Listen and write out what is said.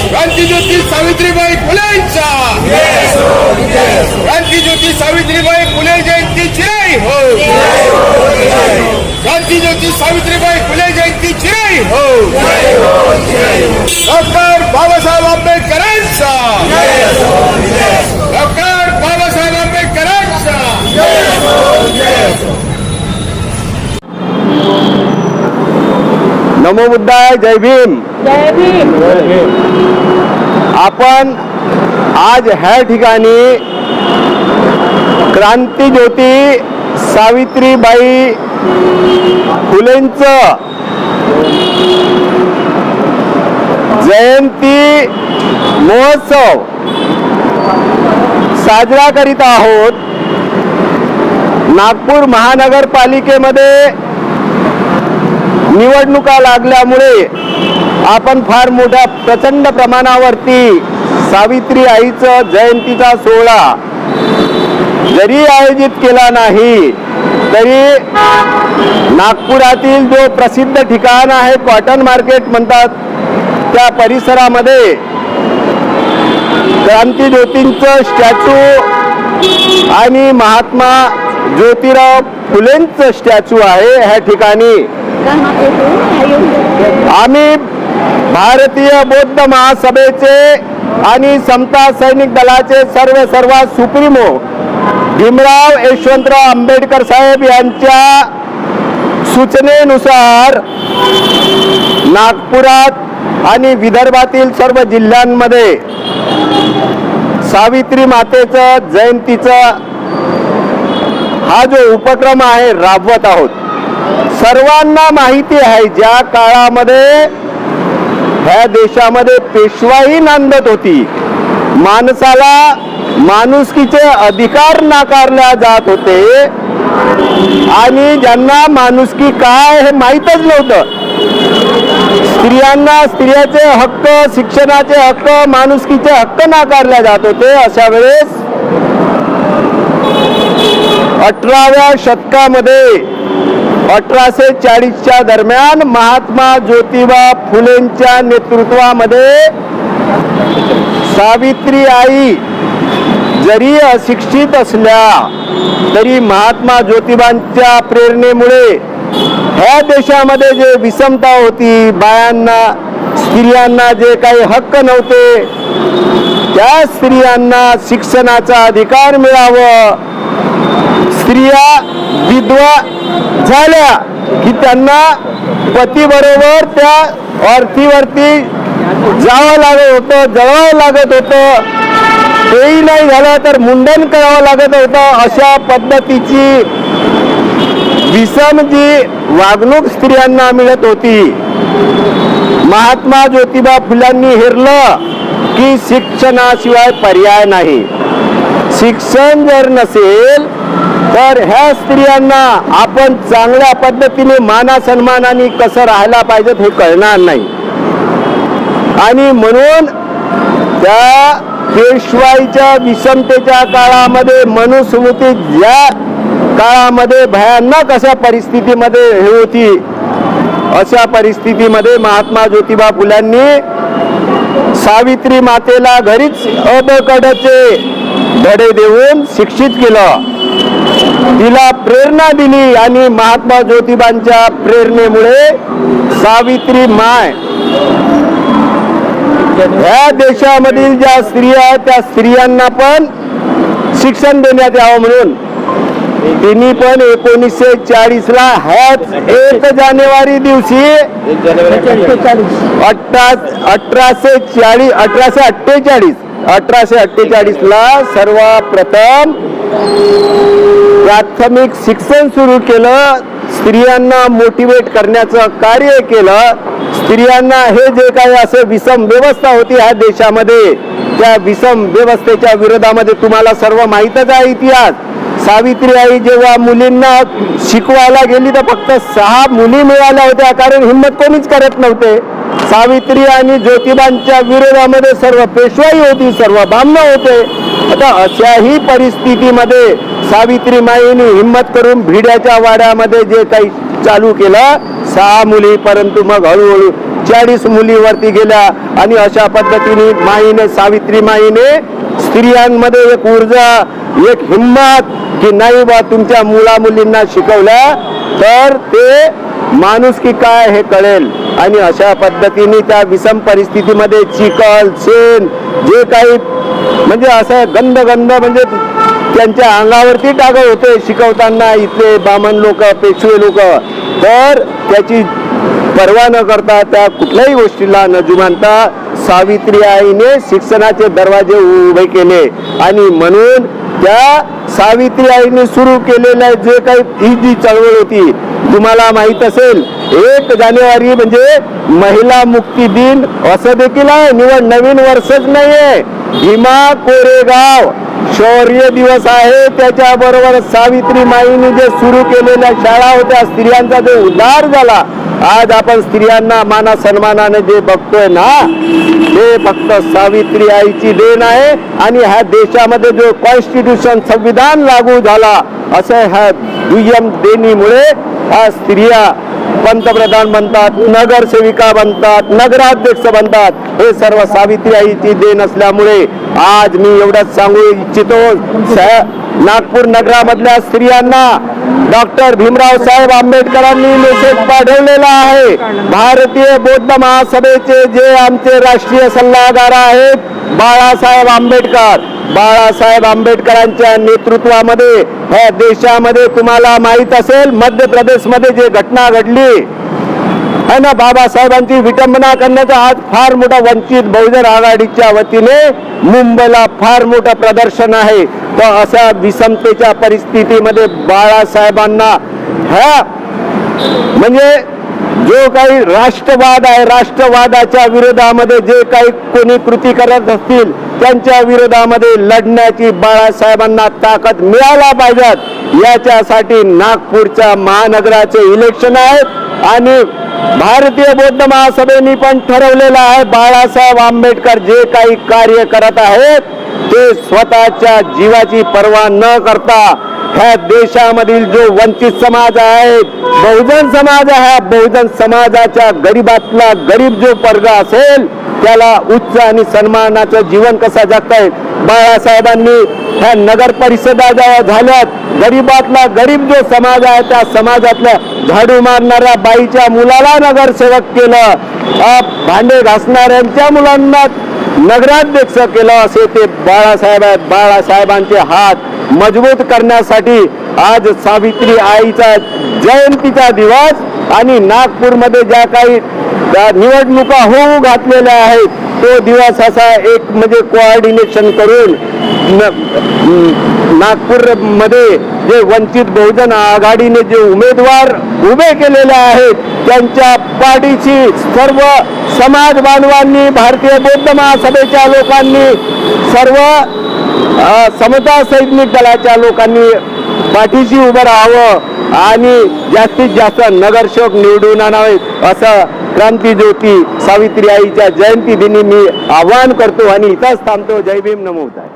क्रांतिज्योती सावित्रीबाई फुलेंचा क्रांतिज्योती सावित्रीबाई फुले जयंती चिराई हो क्रांतिज्योती सावित्रीबाई फुले जयंती चिराई हो डॉक्टर बाबासाहेब आंबेडकरांचा डॉक्टर बाबासाहेब आंबेडकरांचा नमो बुद्धाय. जय भीम. जय भीम. आपण आज ह्या ठिकाणी क्रांतिज्योती सावित्रीबाई फुलेंचं जयंती महोत्सव साजरा करीत आहोत. नागपूर महानगरपालिकेमध्ये निवडणुका लागल्यामुळे आपण फार मोठ्या प्रचंड प्रमाणावरती सावित्री आईचं जयंतीचा सोहळा जरी आयोजित केला नाही तरी नागपुरातील जो प्रसिद्ध ठिकाण आहे कॉटन मार्केट म्हणतात त्या परिसरामध्ये क्रांतिज्योतींचं स्टॅच्यू आणि महात्मा ज्योतिराव फुलेंचं स्टॅच्यू आहे. ह्या ठिकाणी आम्ही भारतीय बौद्ध महासभेचे आणि समता सैनिक दलाचे सर्वात सुप्रीमो भीमराव यशवंतराव आंबेडकर साहेब यांच्या सूचनेनुसार नागपुरात आणि विदर्भातील सर्व जिल्ह्यांमध्ये सावित्री मातेचं जयंतीचं हा जो उपक्रम आहे राबवत आहोत. सर्वांना माहिती आहे ज्या काळामध्ये ह्या देशामध्ये पेशवाई नांदत होती, माणसाला माणुसकीचे अधिकार नाकारले जात होते आणि ज्यांना माणुसकी काय हे माहीतच नव्हतं. स्त्रियांना स्त्रियाचे हक्क, शिक्षणाचे हक्क, माणुसकीचे हक्क नाकारले जात होते. अशा वेळेस 18व्या शतकामध्ये 1840च्या दरम्यान महात्मा ज्योतिबा फुलेंच्या नेतृत्वामध्ये सावित्री आई जरी अशिक्षित असल्या तरी महात्मा ज्योतिबांच्या प्रेरणेमुळे ह्या देशामध्ये जे विषमता होती, बायांना स्त्रियांना जे काही हक्क नव्हते त्या स्त्रियांना शिक्षणाचा अधिकार मिळावं, स्त्रिया विधवा झाल्या की त्यांना पतीबरोबर त्या अर्थीवरती जावं लागत होतं, जळावं लागत होतं, तेही नाही झालं तर मुंडन करावं लागत होतं. अशा पद्धतीची विषम जी वागणूक स्त्रियांना मिळत होती. महात्मा ज्योतिबा फुल्यांनी हेरलं की शिक्षणाशिवाय पर्याय नाही. शिक्षण जर नसेल तर ह्या स्त्रियांना आपण चांगल्या पद्धतीने माना सन्मानाने कसं राहायला पाहिजे हे कळणार नाही. आणि म्हणून त्या पेशवाईच्या विषमतेच्या काळामध्ये मनुस्मृती ज्या काळामध्ये भयानक अशा परिस्थितीमध्ये हे होती, अशा परिस्थितीमध्ये महात्मा ज्योतिबा फुल्यांनी सावित्री मातेला घरीच अबकडाचे धडे देऊन शिक्षित केलं, तिला प्रेरणा दिली आणि महात्मा ज्योतिबांच्या प्रेरणेमुळे सावित्री माय ह्या देशामधील ज्या स्त्रिया आहेत त्या स्त्रियांना पण शिक्षण देण्यात यावं म्हणून तिने पण 1940ला ह्याच 1 जानेवारी दिवशी 1848 ला सर्वप्रथम प्राथमिक शिक्षण सुरू केलं. स्त्रियांना मोटिवेट करण्याचं कार्य केलं. स्त्रियांना हे जे काही असे विषम व्यवस्था होती ह्या देशामध्ये त्या विषम व्यवस्थेच्या विरोधामध्ये तुम्हाला सर्व माहीतच आहे इतिहास. सावित्री आई जेव्हा मुलींना शिकवायला गेली तर फक्त 6 मुली मिळाल्या होत्या, कारण हिंमत कोणीच करत नव्हते. सावित्री आणि ज्योतिबांच्या विरोधामध्ये सर्व पेशवाई होती, सर्व ब्राह्मण होते. आता अशाही परिस्थितीमध्ये सावित्री माईने हिम्मत करून भिड्याच्या वाड्यामध्ये जे काही चालू केलं 6 मुली, परंतु मग हळूहळू 40 मुलीवरती गेल्या आणि अशा पद्धतीने माईने, सावित्री माईने स्त्रियांमध्ये एक ऊर्जा, एक हिम्मत की नाही बा तुमच्या मुला मुलींना शिकवल्या तर ते माणुसकी काय हे कळेल. आणि अशा पद्धतीने त्या विषम परिस्थितीमध्ये चिखल, शेण जे काही म्हणजे असं गंध म्हणजे त्यांच्या अंगावरती टाकत होते शिकवताना इथले बामण लोक, पेशवे लोक, तर त्याची पर्वा न करता त्या कुठल्याही गोष्टीला न जुमानता सावित्री आईने शिक्षणाचे दरवाजे उभे केले. आणि म्हणून त्या सावित्री आईने सुरू केलेल्या जे काही ही जी चळवळ होती, तुम्हाला माहित असेल 1 जानेवारी म्हणजे महिला मुक्ती दिन असं देखील आहे, निवड नवीन वर्षच नाहीये. भीमा कोरेगाव शौर्य दिवस आहे. त्याच्याबरोबर सावित्री माईने जे सुरू केलेल्या शाळा होत्या, स्त्रियांचा जो उद्धार झाला, आज आपण स्त्रियांना माना सन्मानाने जे बघतोय ना, ते फक्त सावित्री आईची देण आहे. आणि ह्या देशामध्ये जो कॉन्स्टिट्यूशन, संविधान लागू झाला, असं ह्या दुय्यम देणीमुळे ह्या स्त्रिया पंतप्रधान बनतात, नगरसेविका बनतात, नगराध्यक्ष बनतात. हे सर्व सावित्री आईची देण असल्यामुळे आज मी एवढंच सांगू इच्छितो, नागपूर नगरामधल्या स्त्रियांना डॉक्टर भीमराव साहेब आंबेडकरांनी मेसेज पाठवलेला आहे. भारतीय बौद्ध महासभेचे जे आमचे राष्ट्रीय सल्लागार आहेत बाळासाहेब आंबेडकर, बाळासाहेब आंबेडकरांच्या नेतृत्वामध्ये ह्या देशामध्ये तुम्हाला माहित असेल मध्य प्रदेशमध्ये जे घटना घडली है ना, बाबासाहेबांची विटंबना करण्याचं आज फार मोठा वंचित बहुजन आघाडीच्या वतीने मुंबईला फार मोठं प्रदर्शन आहे. तर अशा विषमतेच्या परिस्थितीमध्ये बाळासाहेबांना ह्या म्हणजे जो काही राष्ट्रवाद आहे, राष्ट्रवादाच्या विरोधामध्ये जे काही कोणी कृती करत असतील त्यांच्या विरोधामध्ये लढण्याची बाळासाहेबांना ताकद मिळायला पाहिजे. याच्यासाठी नागपूरच्या महानगराचे इलेक्शन आहेत आणि भारतीय बौद्ध महासभेने पण ठरवलेलं आहे बाळासाहेब आंबेडकर जे काही कार्य करत आहेत ते स्वतःच्या जीवाची पर्वा न करता ह्या देशामधील जो वंचित समाज आहे, बहुजन समाज आहे, बहुजन समाजाच्या गरीबातला गरीब जो वर्ग असेल त्याला उच्च आणि सन्मानाचं जीवन कसं जगता येईल. बाळासाहेबांनी ह्या नगर परिषदा ज्या झाल्यात, गरीबातला गरीब जो समाज आहे त्या समाजातल्या झाडू मारणाऱ्या बाईच्या मुलाला नगरसेवक केलं, भांडे घासणाऱ्यांच्या मुलांना नगराध्यक्ष केलं. असे ते बाळासाहेब आहेत. बाळासाहेबांचे हात मजबूत करण्यासाठी आज सावित्री आईचा जयंतीचा दिवस आणि नागपूरमध्ये ज्या काही निवडणुका होऊ घातलेल्या आहेत तो दिवस असा एक म्हणजे कोऑर्डिनेशन करून नागपूरमध्ये जे वंचित बहुजन आघाडीने जे उमेदवार उभे केलेले आहेत त्यांच्या पाठीशी सर्व समाज बांधवांनी, भारतीय बौद्ध महासभेच्या लोकांनी, सर्व समता सैनिक दलाच्या लोकांनी पाठीशी उभं राहावं आणि जास्तीत जास्त नगरसेवक निवडून आणावेत असं क्रांतीज्योती सावित्री आईच्या जयंती दिनी मी आवाहन करतो आणि इथंच थांबतो. जय भीम, नमो बुद्धाय.